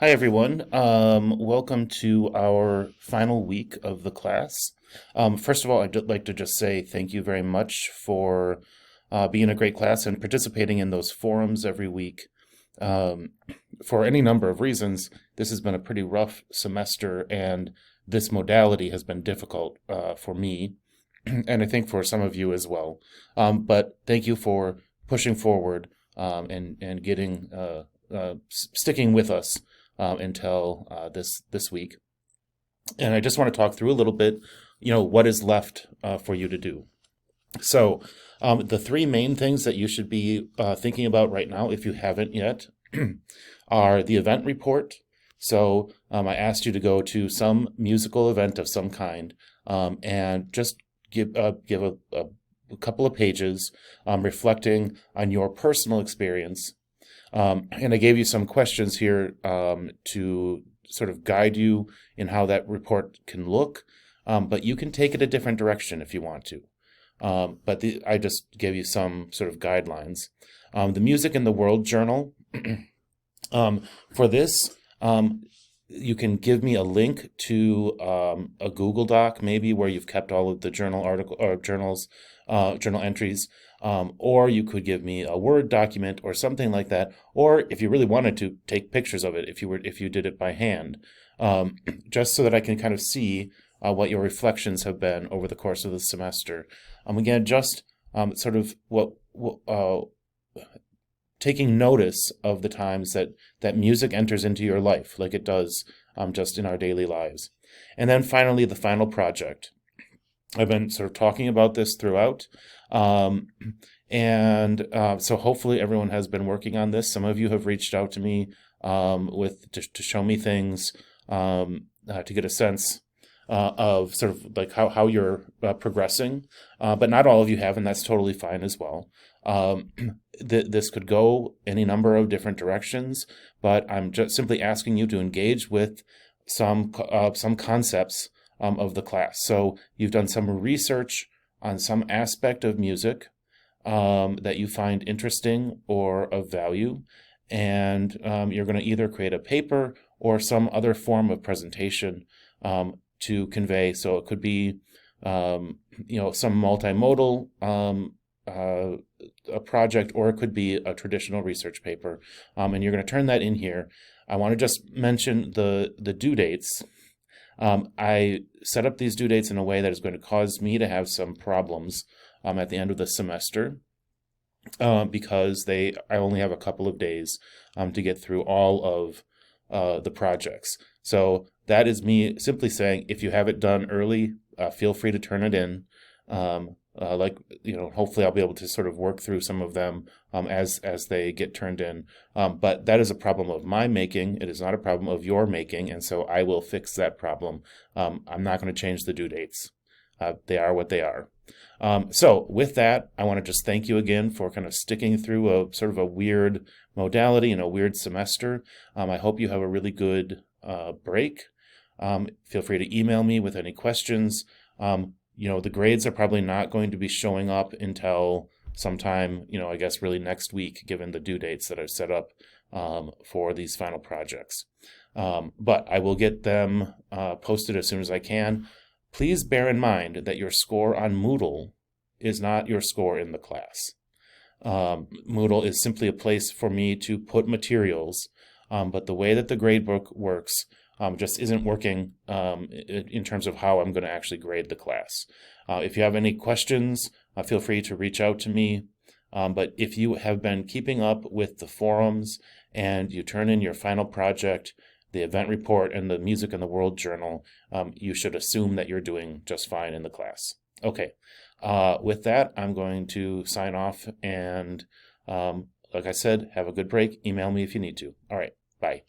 Hi, everyone. Welcome to our final week of the class. First of all, I'd like to just say thank you very much for being a great class and participating in those forums every week. Um, for any number of reasons, this has been a pretty rough semester, and this modality has been difficult for me, and I think for some of you as well. But thank you for pushing forward and getting sticking with us until this week. And I just want to talk through a little bit, what is left for you to do. So, the three main things that you should be thinking about right now, if you haven't yet, are the event report. So, I asked you to go to some musical event of some kind and just give a couple of pages reflecting on your personal experience. And I gave you some questions here to sort of guide you in how that report can look, but you can take it a different direction if you want to. I just gave you some sort of guidelines. The Music in the World Journal. For this, you can give me a link to a Google Doc, maybe where you've kept all of the journal article or journal entries, or you could give me a Word document or something like that. Or if you really wanted to, take pictures of it if you did it by hand, just so that I can kind of see what your reflections have been over the course of the semester. Again, just sort of taking notice of the times that music enters into your life, like it does just in our daily lives. And then finally, the final project. I've been sort of talking about this throughout. So hopefully everyone has been working on this. Some of you have reached out to me to show me things, to get a sense of sort of like how you're progressing. But not all of you have, and that's totally fine as well. This could go any number of different directions, but I'm just simply asking you to engage with some concepts of the class. So you've done some research on some aspect of music that you find interesting or of value, and you're going to either create a paper or some other form of presentation to convey. So it could be some multimodal a project, or it could be a traditional research paper, and you're going to turn that in here. I want to just mention the due dates. I set up these due dates in a way that is going to cause me to have some problems at the end of the semester, because I only have a couple of days to get through all of the projects. So that is me simply saying, if you have it done early, feel free to turn it in. Hopefully I'll be able to sort of work through some of them as they get turned in. But that is a problem of my making. It is not a problem of your making, and so I will fix that problem. I'm not going to change the due dates. They are what they are. So with that, I want to just thank you again for kind of sticking through a sort of a weird modality and a weird semester. I hope you have a really good break. Feel free to email me with any questions. The grades are probably not going to be showing up until sometime, I guess really next week, given the due dates that I've set up for these final projects. But I will get them posted as soon as I can. Please bear in mind that your score on Moodle is not your score in the class. Moodle is simply a place for me to put materials, but the way that the gradebook works just isn't working in terms of how I'm going to actually grade the class. If you have any questions, feel free to reach out to me. But if you have been keeping up with the forums and you turn in your final project, the event report, and the Music in the World Journal, you should assume that you're doing just fine in the class. Okay, with that, I'm going to sign off, and like I said, have a good break. Email me if you need to. All right, bye.